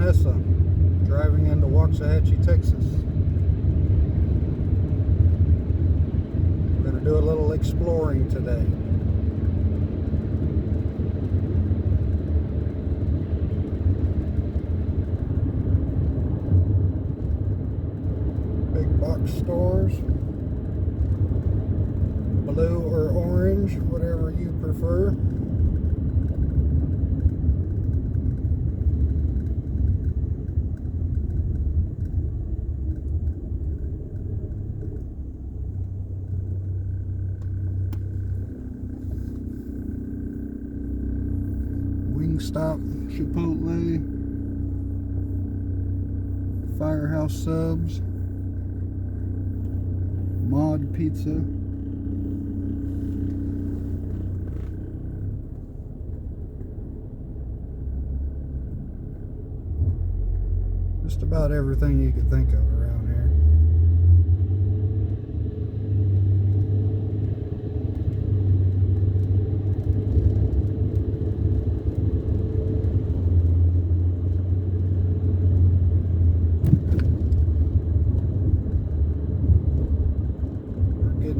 Vanessa, driving into Waxahachie, Texas. We're going to do a little exploring today. Big box stores, blue or orange, whatever you prefer. Wingstop, Chipotle, Firehouse Subs, Mod Pizza, just about everything you could think of around here.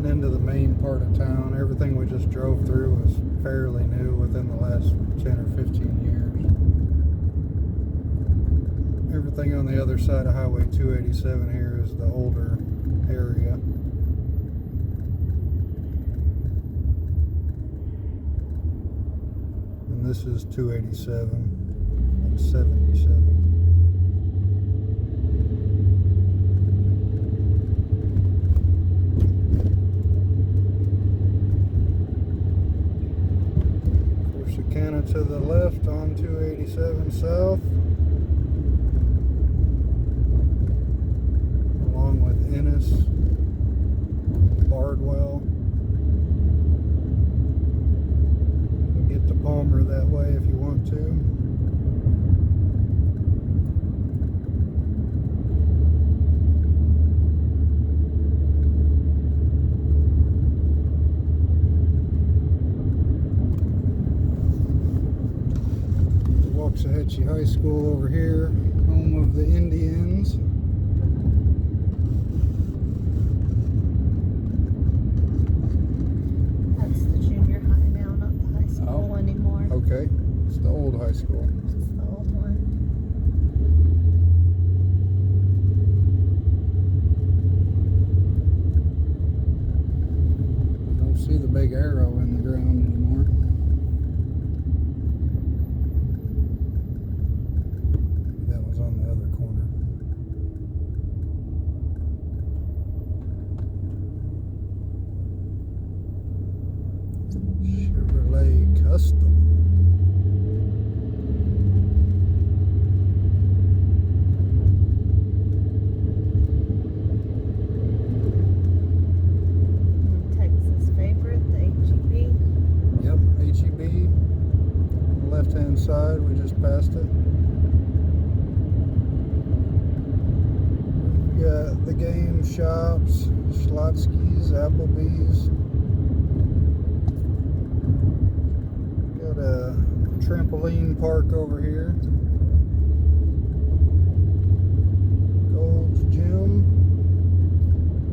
Into the main part of town. Everything we just drove through was fairly new within the last 10 or 15 years. Everything on the other side of Highway 287 here is the older area. And this is 287 and 77. To the left on 287 south, along with Ennis, Bardwell. You can get to Palmer that way if you want to. Waxahachie High School over here, home of the Indians. That's the junior high now, not the high school anymore. Okay, it's the old high school. It's the old one. Don't see the big arrow in the ground anymore. On the other corner. Chevrolet Custom. Texas favorite, the HEB. Yep, HEB. On the left-hand side, we just passed it. Got the game shops, Schlotsky's, Applebee's. Got a trampoline park over here. Gold's Gym,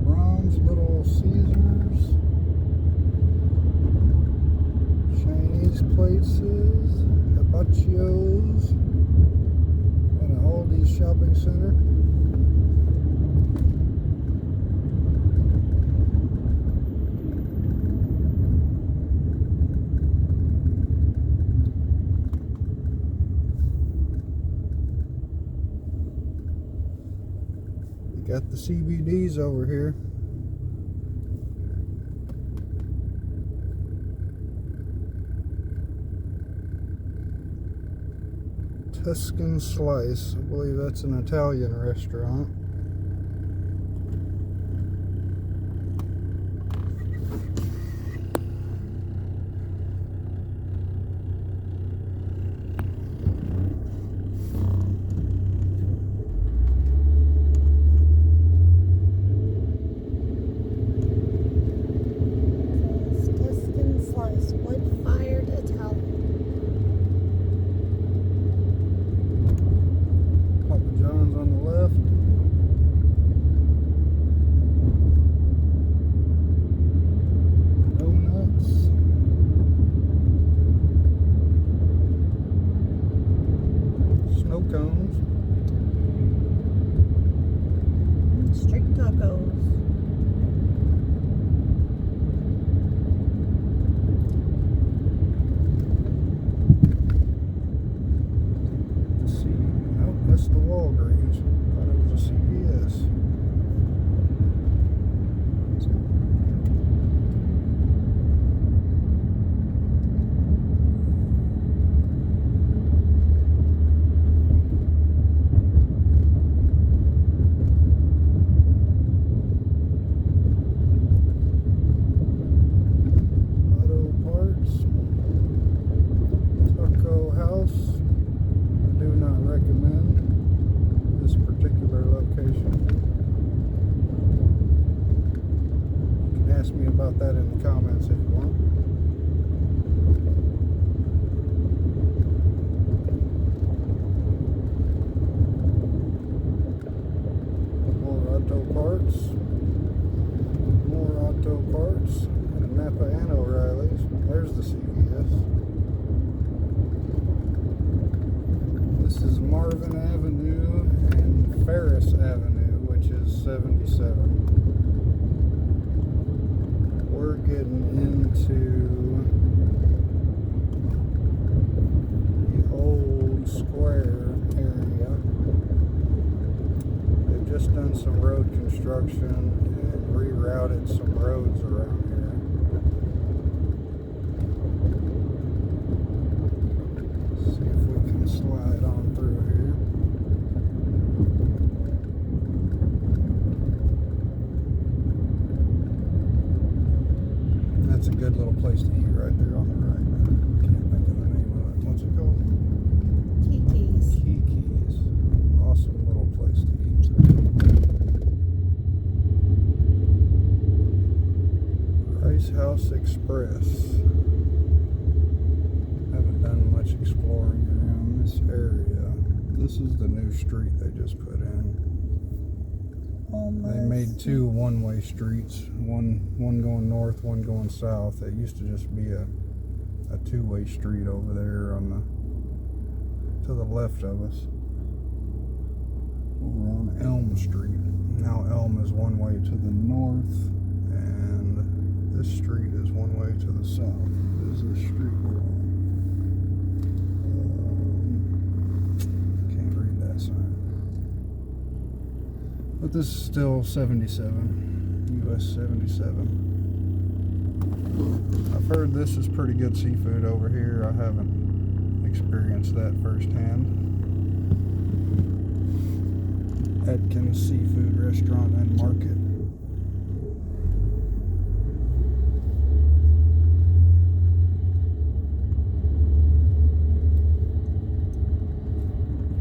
Brahms, Little Caesars, Chinese places, Hibachio's, and an Aldi's shopping center. Got the CBDs over here. Tuscan Slice. I believe that's an Italian restaurant. cones. Street tacos. Nope, that's the Walgreens. Thought it was a CVS. Auto parts. Taco house. I do not recommend this particular location. You can ask me about that in the comments if you want. More auto parts. More auto parts. And Napa and O'Reilly's. There's the CVS. This is Marvin Avenue and Ferris Avenue, which is 77. We're getting into the old square area. They've just done some road construction and rerouted some roads around here. See if we can slide on through here. That's a good little place to eat right there on the right. Can't think of the name of it. What's it called? Kiki's. Kiki's. Awesome little place to eat. Rice House Express. Haven't done much exploring around this area. This is the new street they just put in. Almost. They made two one-way streets, one going north, one going south. It used to just be a two-way street over there on to the left of us. We're on Elm Street. Now Elm is one way to the north, and this street is one way to the south. This is the street we're on. Can't read that sign. But this is still 77, US 77. I've heard this is pretty good seafood over here. I haven't experienced that firsthand. Atkins Seafood Restaurant and Market.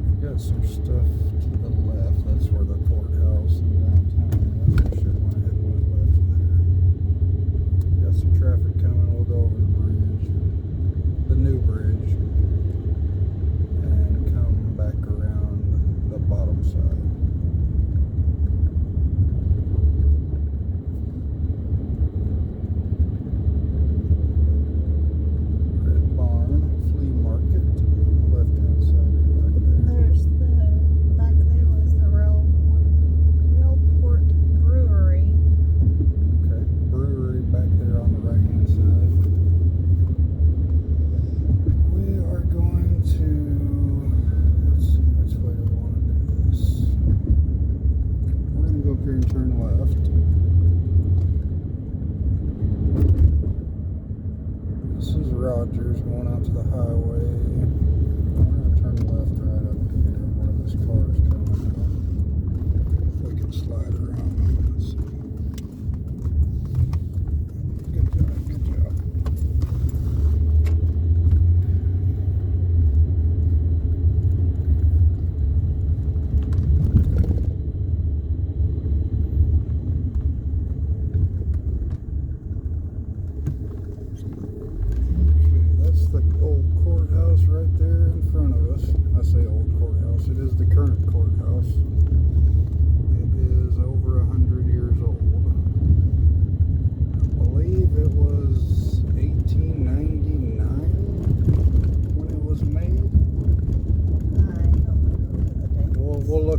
We've got some stuff to the left. That's where the courthouse and downtown is. I should have went ahead and went left there. Got some traffic coming. We'll go over the bridge, the new bridge, and come back around the bottom side. Red Barn Flea Market on the left-hand side right there. There's the back there was the real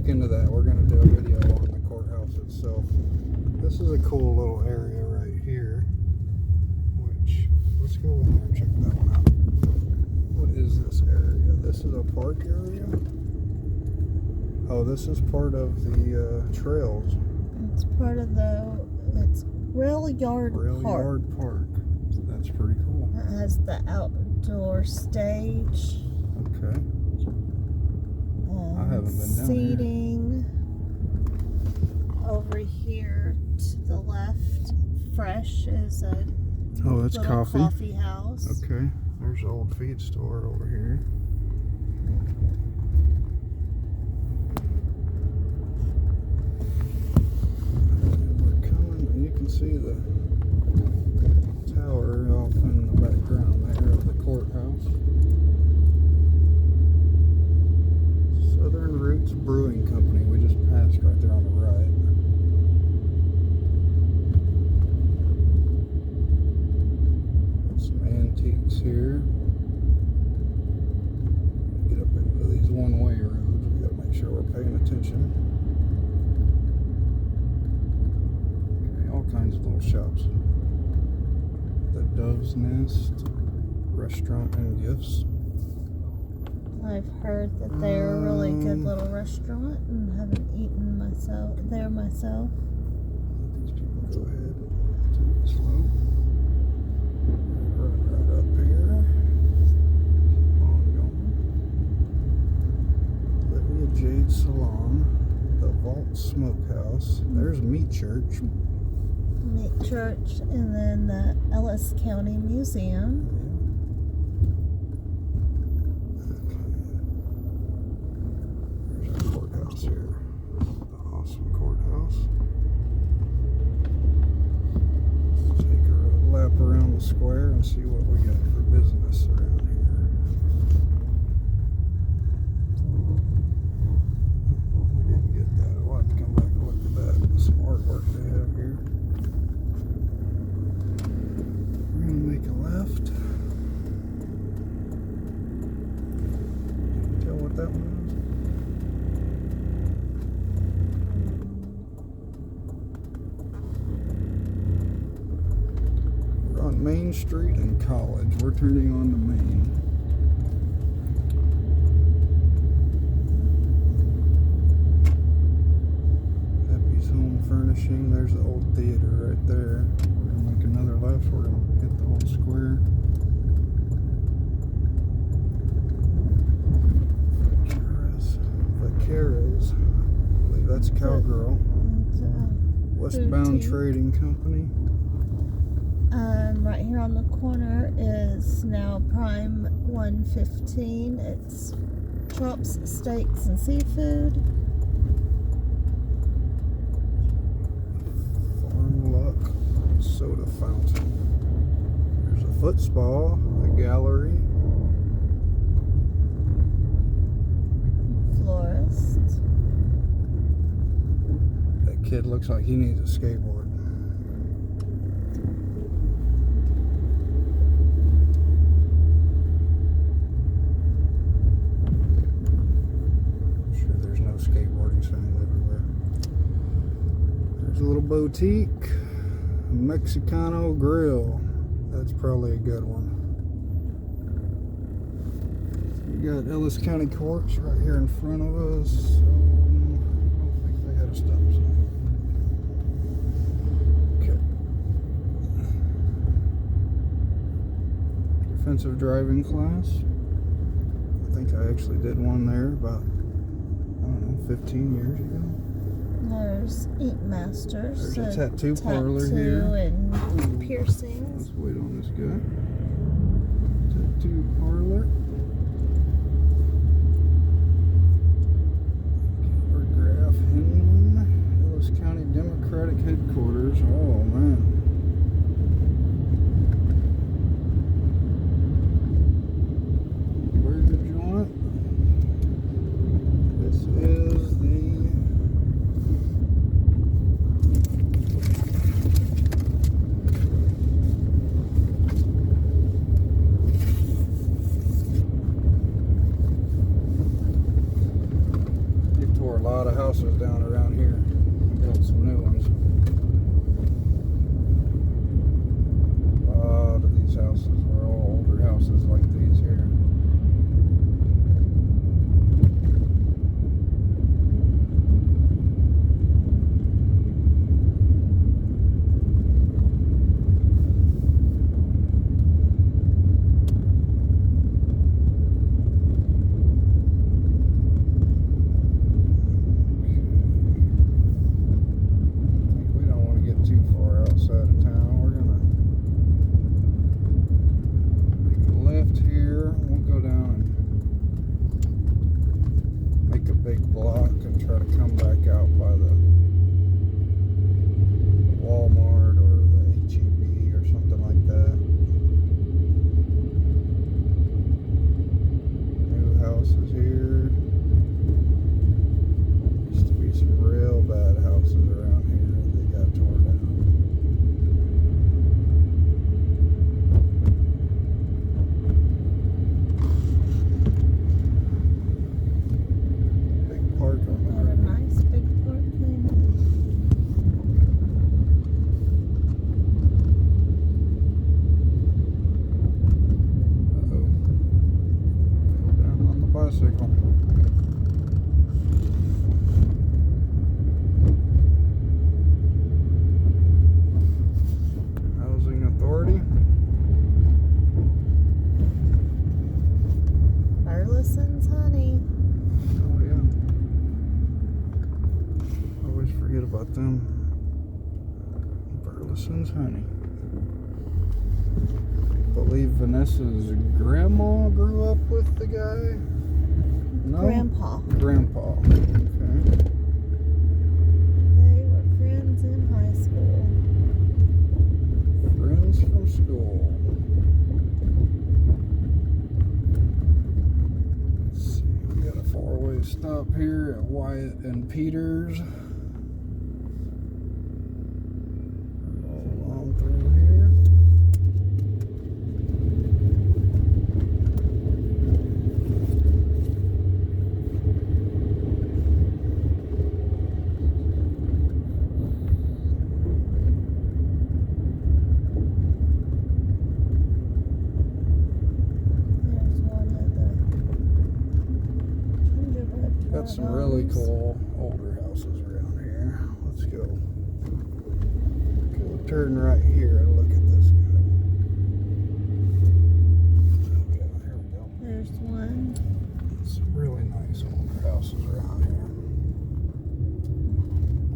look into that. We're going to do a video on the courthouse itself. This is a cool little area right here, which, let's go in there and check that one out. What is this area? This is a park area? Oh, this is part of the trails. It's part of it's Rail Yard Park. So that's pretty cool. It has the outdoor stage. Okay. I haven't been down seating. Over here to the left, fresh is a that's little coffee. coffee house. Okay. There's the old feed store over here. We're coming, and you can see the tower off in the background there of the courthouse. Southern Roots Brewing Company. We just passed right there on the right. Some antiques here. Get up into these one-way roads. We gotta make sure we're paying attention. Okay, all kinds of little shops. The Dove's Nest Restaurant and Gifts. I've heard that they're a really good little restaurant and haven't eaten there myself. Let these people go ahead and take it slow. Right up here. Keep on going. Olivia Jade Salon. The Vault Smokehouse. There's Meat Church. Meat Church, and then the Ellis County Museum. Here, the awesome courthouse. Take a lap around the square and see what we got for business around here. We didn't get that. We'll have to come back and look at that. Some artwork they have here. We're gonna make a left. Can you tell what that one is? On Main Street and College. We're turning on to Main. Happy's Home Furnishing. There's the old theater right there. We're going to make another left. We're going to hit the whole square. Vaqueras. I believe that's Cowgirl. Westbound Trading Company. Right here on the corner is now Prime 115. It's chops, steaks, and seafood. Farm Luck Soda Fountain. There's a foot spa, a gallery. Florist. That kid looks like he needs a skateboard. Skateboarding signs everywhere. There's a little boutique, Mexicano Grill. That's probably a good one. You got Ellis County Courts right here in front of us. I don't think they had a stop sign. Okay. Defensive driving class. I think I actually did one there about 15 years ago. There's Ink Masters. There's a tattoo parlor here. And piercings. Let's wait on this guy. Tattoo parlor. Graph Hinman. Ellis County Democratic Headquarters. Oh, man. Where's the joint? This is the lot of houses down around here. They built some new ones. A lot of these houses were all older houses like these here. Honey. I believe Vanessa's grandma grew up with the guy. No? Grandpa. Grandpa. Okay. They were friends in high school. Friends from school. Let's see. We got a 4-way stop here at Wyatt and Peters. Some really cool older houses around here. Let's go. Turn right here and look at this guy. Oh, yeah, here we go. There's one. Some really nice older houses around here.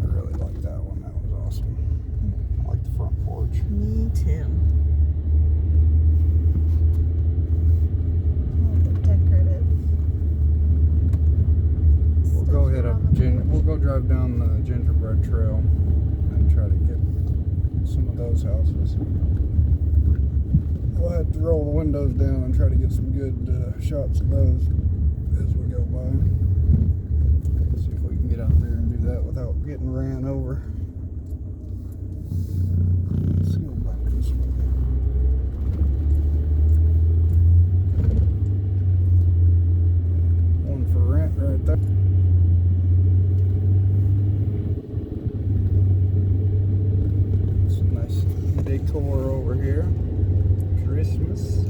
I really like that one. That was awesome. I like the front porch. Me too. We'll go drive down the Gingerbread Trail and try to get some of those houses. We'll have to roll the windows down and try to get some good shots of those as we go by. See if we can get out there and do that without getting ran over. Let's go back this way. One for rent right there. Decor over here. Christmas.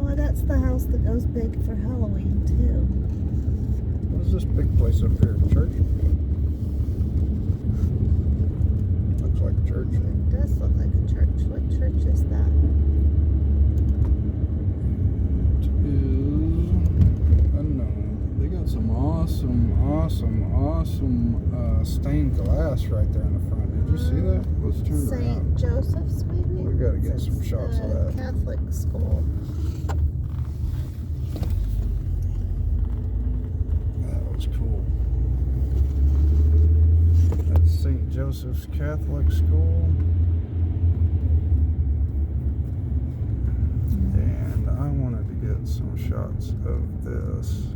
Oh, that's the house that goes big for Halloween too. What's this big place up here? Church? Looks like a church. It does look like a church. What church is that? It is unknown. They got some awesome stained glass right there in the front. Did you see that? Let's turn around. St. Joseph's, maybe? We gotta get some shots of that. Catholic school. That was cool. That's St. Joseph's Catholic School. And I wanted to get some shots of this.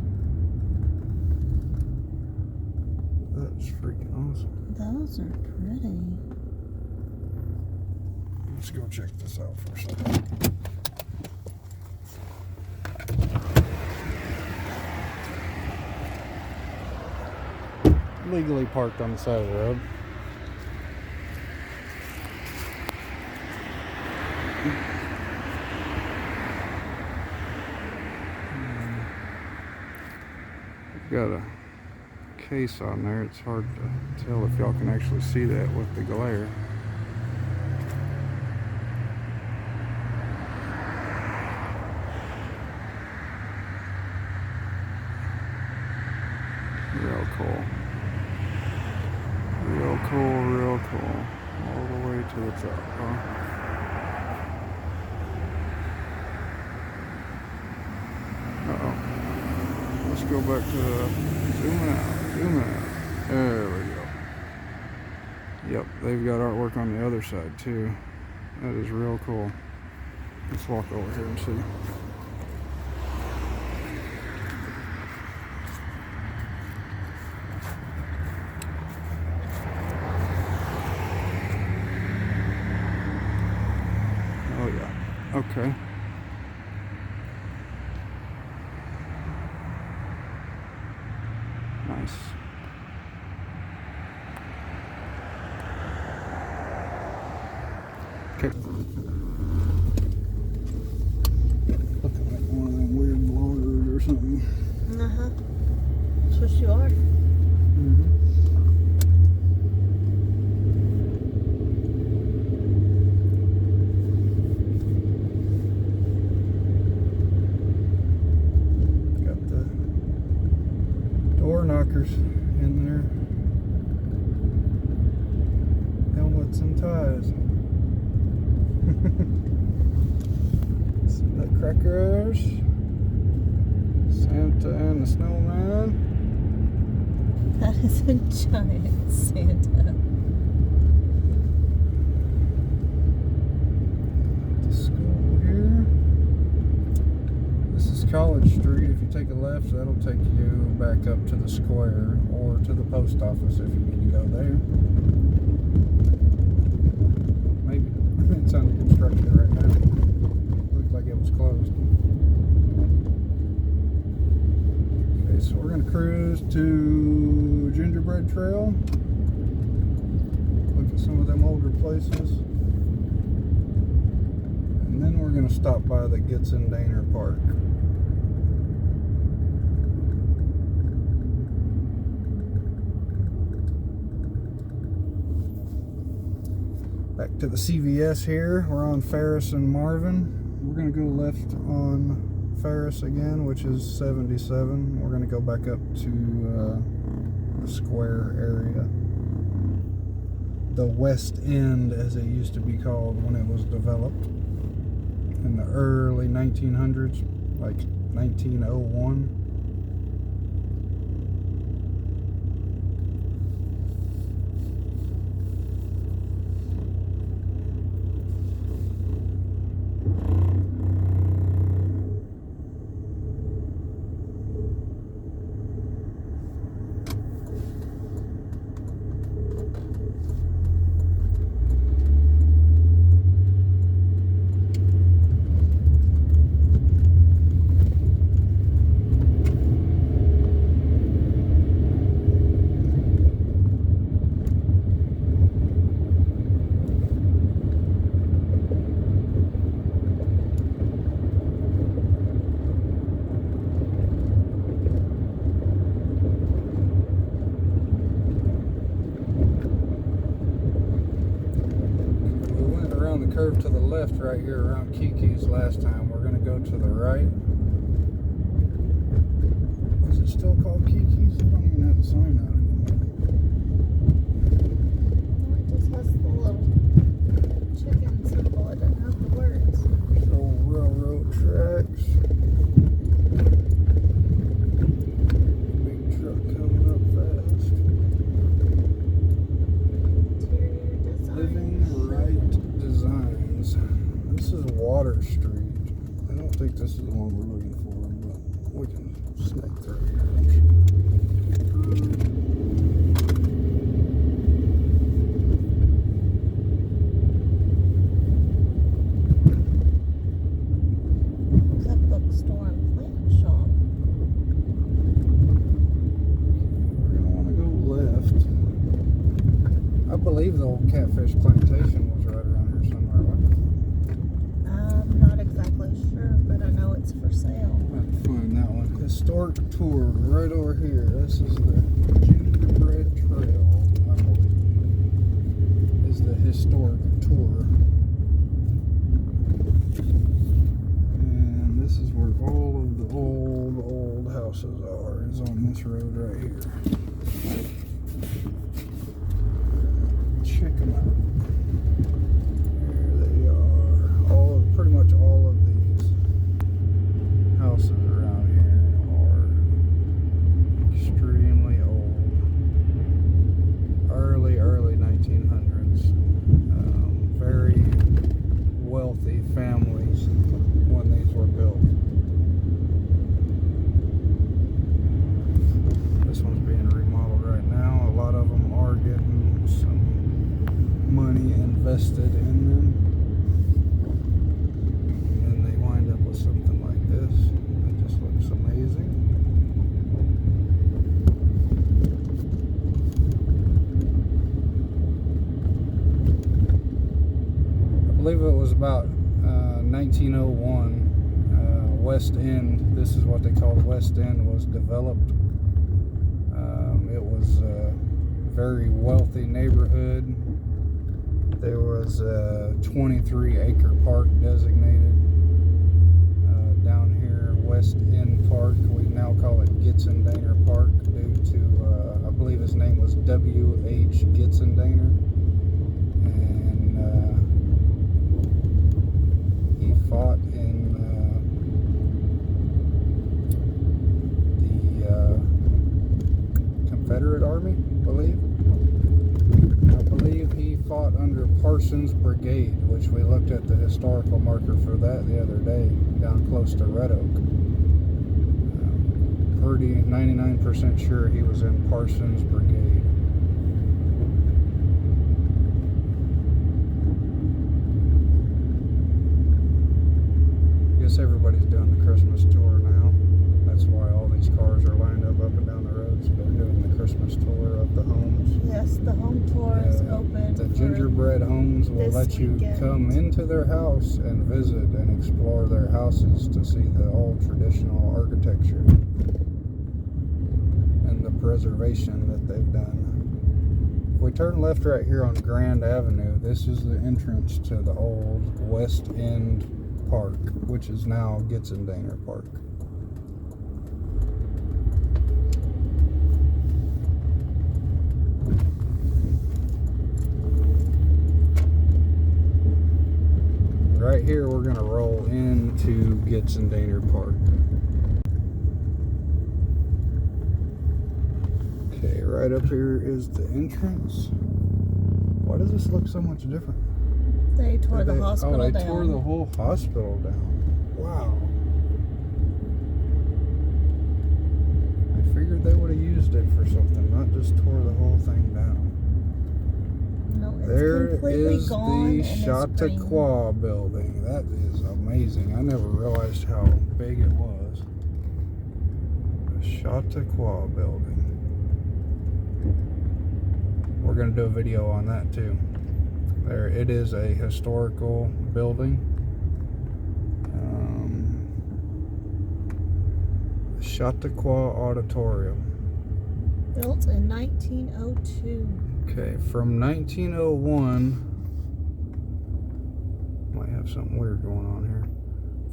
That's freaking awesome. Those are pretty. Let's go check this out for a second. legally parked on the side of the road. Got a case on there. It's hard to tell if y'all can actually see that with the glare. Real cool. Real cool, real cool. All the way to the top, huh? Uh-oh. Let's go back to the zooming out. There we go. Yep, they've got artwork on the other side too. That is real cool. Let's walk over here and see. Oh yeah, okay. Nice. Okay. Looking like one of them weird vloggers or something. Uh-huh. That's what you are. Got the door knockers in there. Helmets and ties. Some nutcrackers. Santa and the snowman. That is a giant Santa. The school here. This is College Street. If you take a left, that'll take you back up to the square or to the post office if you need to go there. Maybe. It's under construction right now. Looks like it was closed. Okay, so we're going to cruise to Gingerbread Trail. Look at some of them older places. And then we're going to stop by the Getzendaner Park. Back to the CVS here. We're on Ferris and Marvin. We're going to go left on Ferris again, which is 77. We're going to go back up to the square area. The West End, as it used to be called when it was developed in the early 1900s, like 1901. Curve to the left right here around Kiki's last time. We're going to go to the right. Is it still called Kiki's? They don't even have a sign out anymore. No, it just has the little chicken symbol. It doesn't have the words. There's old railroad tracks. Big truck coming up fast. Interior design. Living Right Designs. This is Water Street. I don't think this is the one we're looking for, but we can snake through here. Looks like bookstore and plant shop. We're going to want to go left. believe the old Catfish plantation was right around here somewhere, wasn't I'm not exactly sure, but I know it's for sale. it? I'll find that one. Historic tour right over here. This is the Gingerbread Trail, I believe, is the historic tour. And this is where all of the old houses are, is on this road right here. Check them out. There they are. Pretty much all of these houses around here are extremely old. Early 1900s. Very wealthy families when these were built. This one's being remodeled right now. A lot of them are getting some money invested in them. And they wind up with something like this. It just looks amazing. I believe it was about 1901. West End, this is what they called West End, was developed. It was a very wealthy neighborhood. There was a 23-acre park designated down here, West End Park. We now call it Getzendaner Park due to, I believe his name was W.H. Getzendaner. And he fought in the Confederate Army, I believe he fought under Parsons Brigade, which we looked at the historical marker for that the other day, down close to Red Oak. Pretty 99% sure he was in Parsons Brigade. I guess everybody's doing the Christmas tour now. That's why all these cars are lined up and down the roads. They're doing the Christmas tour of the homes. Yes, the home tour is open. The Gingerbread homes will let you weekend. come into their house and visit and explore their houses to see the old traditional architecture and the preservation that they've done. If we turn left right here on Grand Avenue, this is the entrance to the old West End Park, which is now Getzendaner Park. Right here, we're going to roll into Getzendaner Park. Okay, right up here is the entrance. Why does this look so much different? They tore the hospital down. Oh, they tore the whole hospital down. Wow. I figured they would have used it for something, not just tore the whole thing down. No, it's there completely is gone. the Chautauqua building. That is amazing. I never realized how big it was. The Chautauqua building. We're going to do a video on that too. There, it is a historical building. Chautauqua Auditorium. Built in 1902. Okay, from 1901, might have something weird going on here.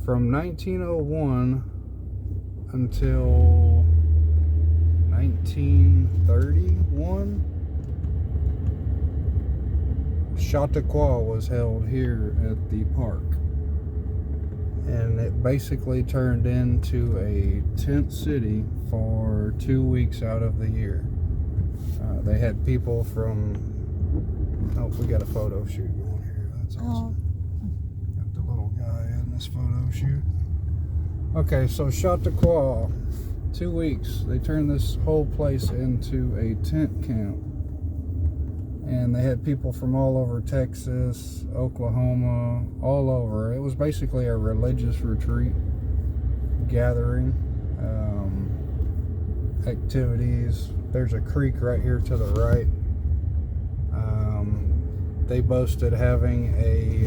From 1901 until 1931, Chautauqua was held here at the park. And it basically turned into a tent city for 2 weeks out of the year. They had people from, oh, we got a photo shoot going here. That's awesome. Got the little guy in this photo shoot. Okay, so Chautauqua, 2 weeks. They turned this whole place into a tent camp. And they had people from all over Texas, Oklahoma, all over. It was basically a religious retreat gathering, activities. There's a creek right here to the right. they boasted having a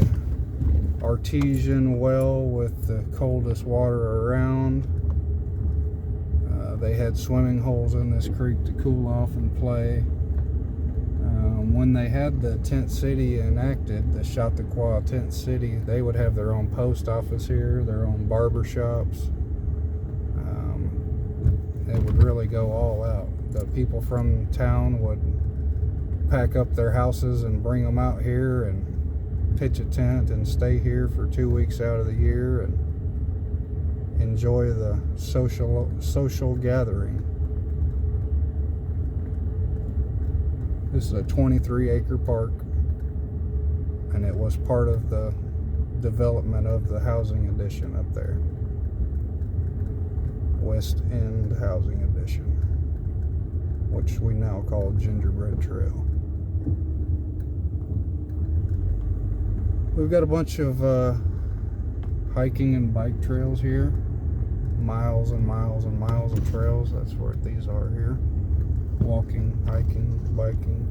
artesian well with the coldest water around. They had swimming holes in this creek to cool off and play. When they had the tent city enacted, the Chautauqua tent city, they would have their own post office here, their own barber shops. It would really go all out. The people from town would pack up their houses and bring them out here and pitch a tent and stay here for 2 weeks out of the year and enjoy the social gathering. This is a 23-acre park, and it was part of the development of the housing addition up there. West End Housing Addition, which we now call Gingerbread Trail. We've got a bunch of hiking and bike trails here. Miles and miles and miles of trails. That's what these are here. Walking, hiking, biking.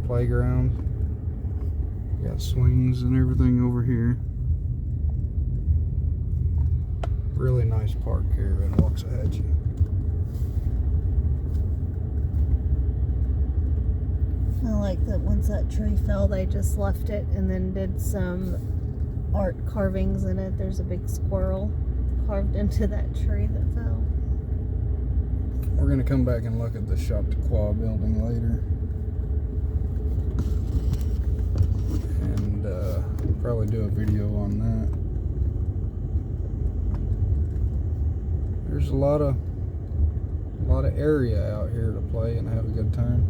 Playground. Got swings and everything over here. Really nice park here in Waxahachie. I like that once that tree fell, they just left it and then did some art carvings in it. There's a big squirrel carved into that tree that fell. We're going to come back and look at the Chautauqua building later. And probably do a video on that. There's a lot of area out here to play and have a good time.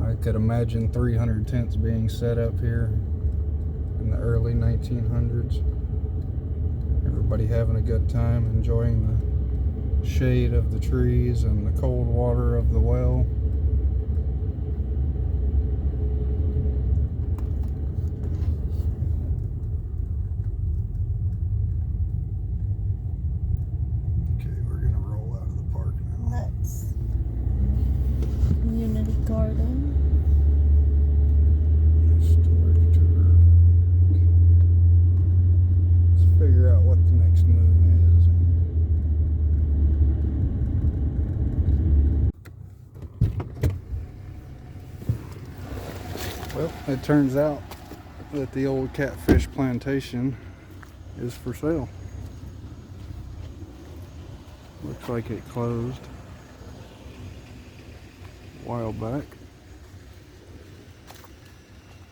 I could imagine 300 tents being set up here in the early 1900s. Everybody having a good time, enjoying the shade of the trees and the cold water of the well. Okay, we're gonna roll out of the park now. That's Community Garden. Historic tour. Let's figure out what the next move is. Well, it turns out that the old Catfish plantation is for sale. Looks like it closed a while back.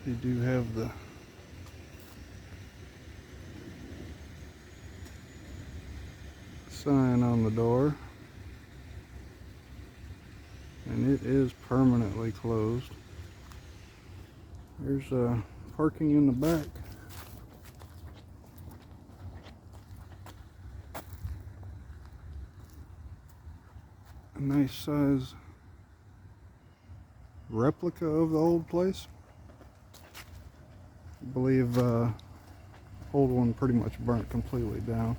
They do have the sign on the door, and it is permanently closed. There's parking in the back. A nice size replica of the old place. I believe old one pretty much burnt completely down,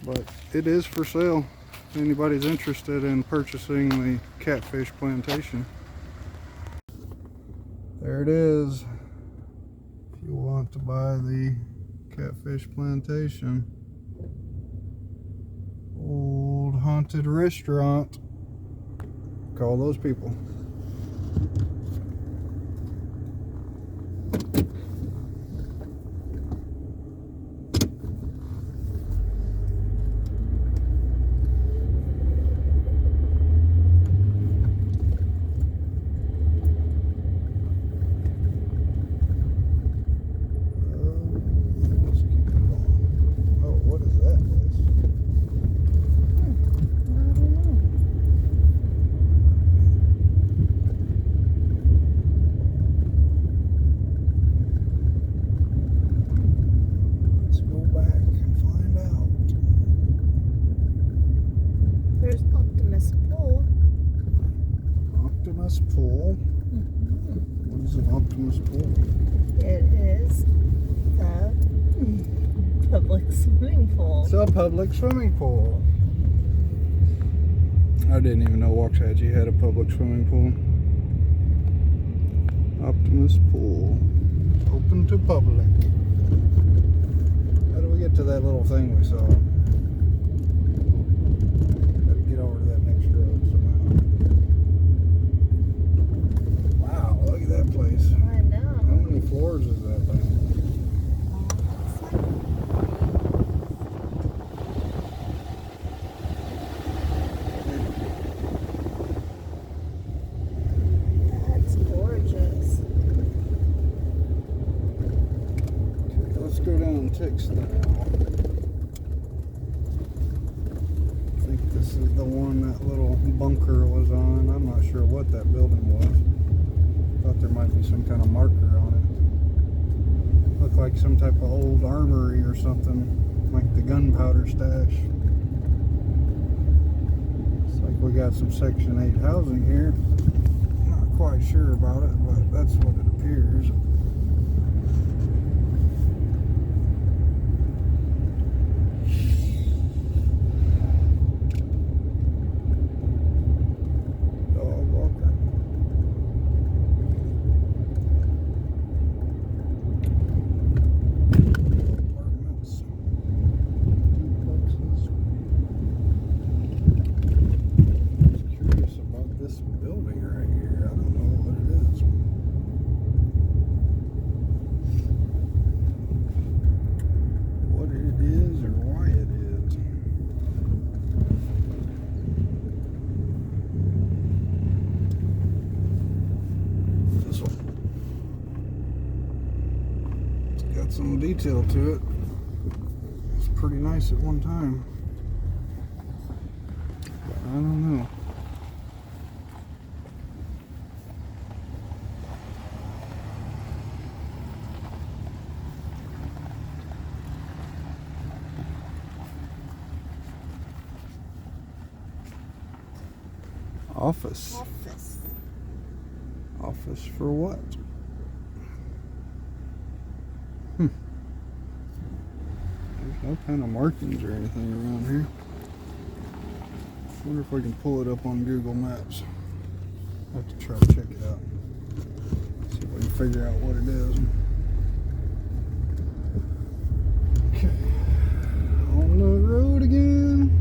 but it is for sale if anybody's interested in purchasing the Catfish plantation. There it is. If you want to buy the Catfish plantation. Old haunted restaurant. Call those people. Pool. What is an Optimus pool? It is the public swimming pool. It's a public swimming pool. I didn't even know Waxahachie had a public swimming pool. Optimus Pool. Open to public. How do we get to that little thing we saw? Gotta get over to that next road somehow. Wow, look at that place. I know. How many floors is that thing? That's gorgeous. Okay, let's go down and text now. I think this is the one that little bunker was on. I'm not sure what that building was. Thought there might be some kind of marker on it. Looked like some type of old armory or something, like the gunpowder stash. Looks like we got some Section 8 housing here. Not quite sure about it, but that's what it appears. Dog walker. Apartments. Duplexes. Just curious about this building right here. I don't know what it is. What it is or why it is. This one. It's got some detail to it. It's pretty nice at one time. I don't know. Office. Office. Office for what? There's no kind of markings or anything around here. Wonder if we can pull it up on Google Maps. I'll have to try to check it out. See if we can figure out what it is. Okay. On the road again.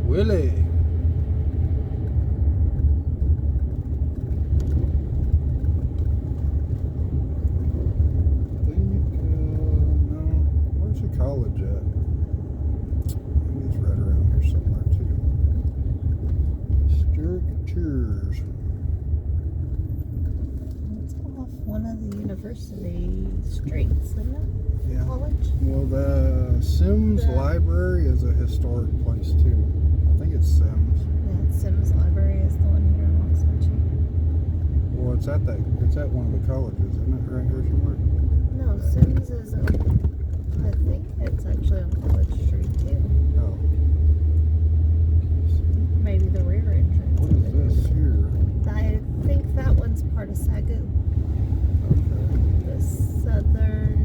Willie. No. Where's the college at? Maybe it's right around here somewhere too. Historic tours. It's off one of the university streets, isn't it? Yeah. College. Well, the Sims Library is a historic place too. I think it's Sims. Yeah, Sims Library is the one here in Waxahachie. Well, it's at one of the colleges, isn't it? Right here somewhere. No, Sims is I think it's actually on College Street too. Oh. Maybe the rear entrance. What is this here? I think that one's part of Sagu. Okay. The southern.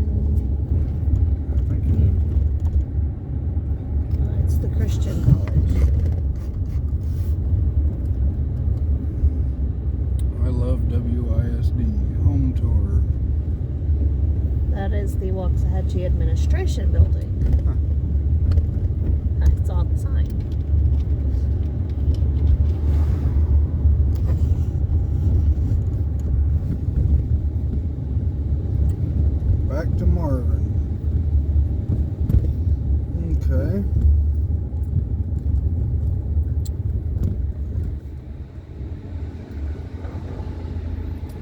I think It's the Christian College. I love WISD home tour. That is the Waxahachie Administration Building. It's on the sign. Back to Marvin. Okay.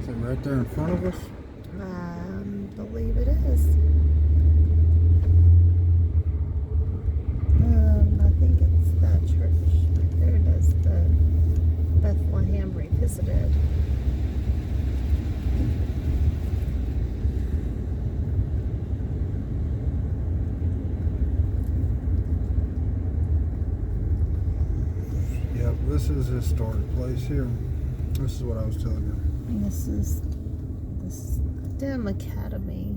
Is it right there in front of us? I believe it is. I think it's that church right there. Does the Bethlehem Revisited. Yep, this is a historic place here. This is what I was telling you. And this is the STEM Academy.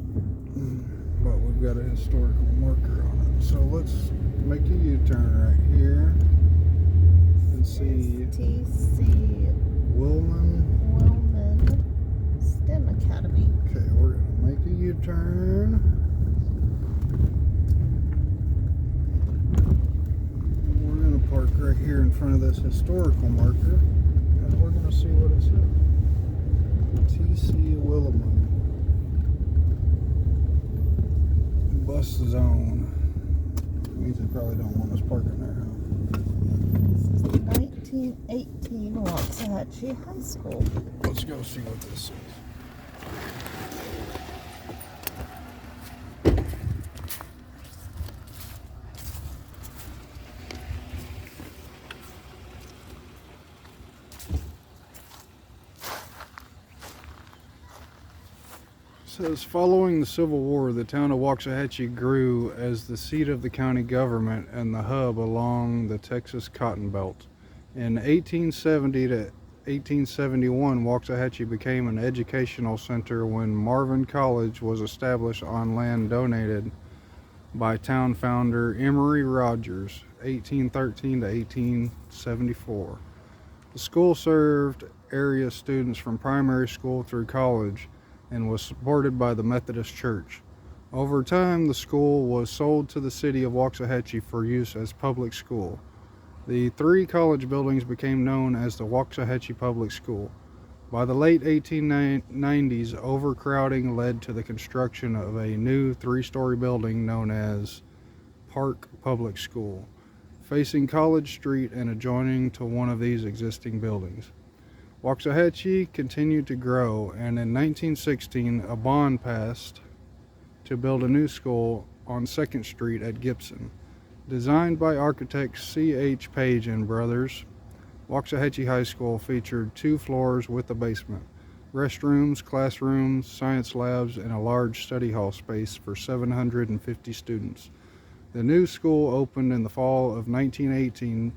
But we've got a historical marker on it. So let's make a U-turn right here and see STC Willman STEM Academy. Okay, we're gonna make a U-turn. We're gonna park right here in front of this historical marker, and we're gonna see what it says. TC Willamon Bus Zone. Means they probably don't want us parking there, huh? This is the 1918 Waxahachie High School. Let's go see what this says. It says, following the Civil War, the town of Waxahachie grew as the seat of the county government and the hub along the Texas Cotton Belt. In 1870 to 1871, Waxahachie became an educational center when Marvin College was established on land donated by town founder Emory Rogers, 1813 to 1874. The school served area students from primary school through college and was supported by the Methodist Church. Over time, the school was sold to the city of Waxahachie for use as public school. The three college buildings became known as the Waxahachie Public School. By the late 1890s, overcrowding led to the construction of a new three-story building known as Park Public School, facing College Street and adjoining to one of these existing buildings. Waxahachie continued to grow, and in 1916 a bond passed to build a new school on 2nd Street at Gibson. Designed by architects C.H. Page and Brothers, Waxahachie High School featured 2 floors with a basement, restrooms, classrooms, science labs, and a large study hall space for 750 students. The new school opened in the fall of 1918,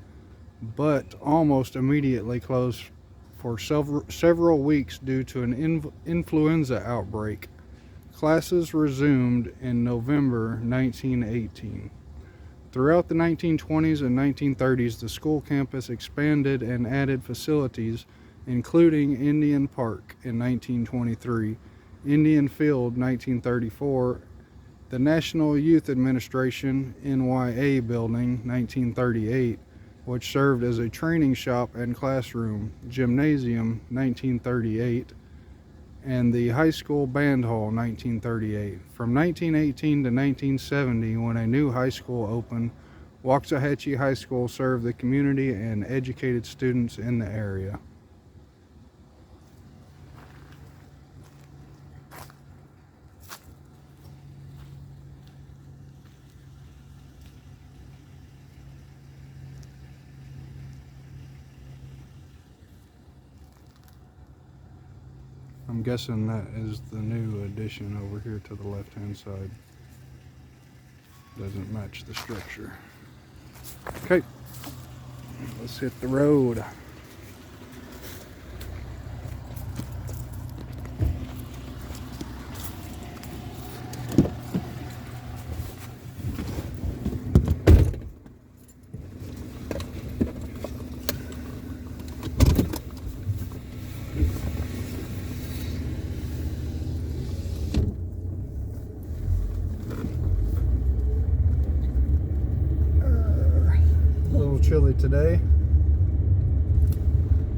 but almost immediately closed for several weeks due to an influenza outbreak. Classes resumed in November 1918. Throughout the 1920s and 1930s, the school campus expanded and added facilities, including Indian Park in 1923, Indian Field 1934, the National Youth Administration NYA building 1938, which served as a training shop and classroom, gymnasium 1938, and the high school band hall 1938. From 1918 to 1970, when a new high school opened, Waxahachie High School served the community and educated students in the area. I'm guessing that is the new addition over here to the left-hand side. Doesn't match the structure. Okay, let's hit the road. Chilly today.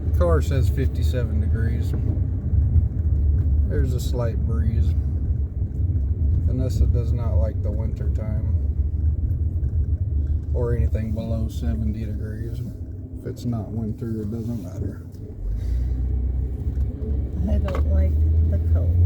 The car says 57 degrees. There's a slight breeze. Vanessa does not like the winter time or anything below 70 degrees. If it's not winter, it doesn't matter. I don't like the cold.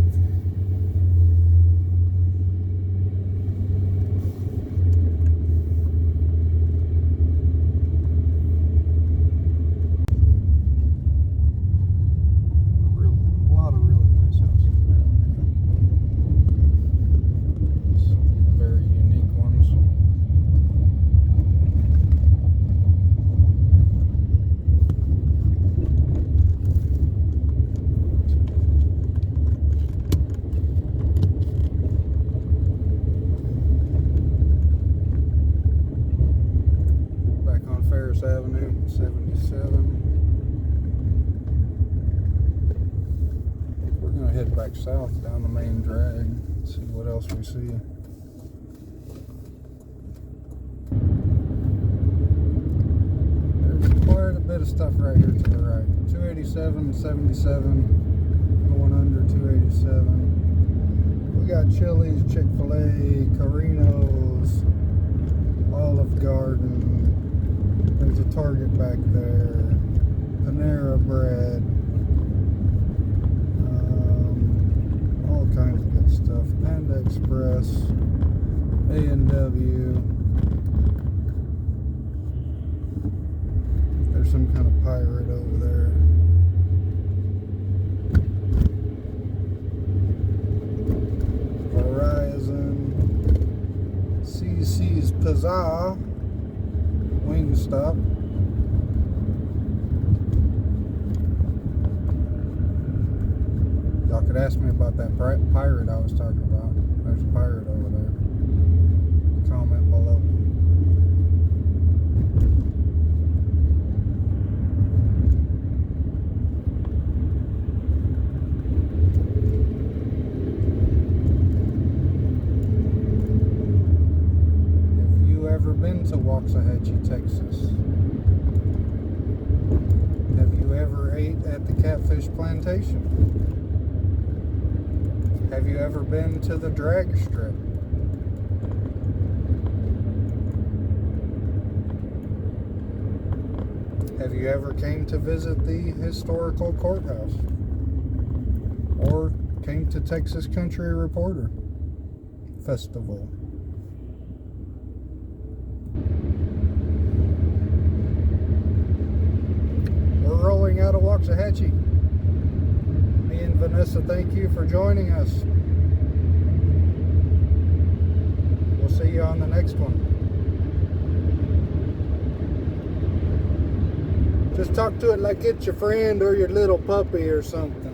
Congress Avenue, 77. We're gonna head back south down the main drag, see what else we see. There's quite a bit of stuff right here to the right. 287, 77, going under 287. We got Chili's, Chick-fil-A, Carino's, Olive Garden. There's a Target back there. Panera Bread. All kinds of good stuff. Panda Express. A&W. There's some kind of pirate over there. Verizon, CC's Pizza, Wingstop. Y'all could ask me about that pirate I was talking about. There's a pirate over there. Comment below. Been to Waxahachie, Texas? Have you ever ate at the Catfish plantation? Have you ever been to the drag strip? Have you ever came to visit the historical courthouse? Or came to Texas Country Reporter Festival? Rolling out of Waxahachie. Me and Vanessa, thank you for joining us. We'll see you on the next one. Just talk to it like it's your friend or your little puppy or something.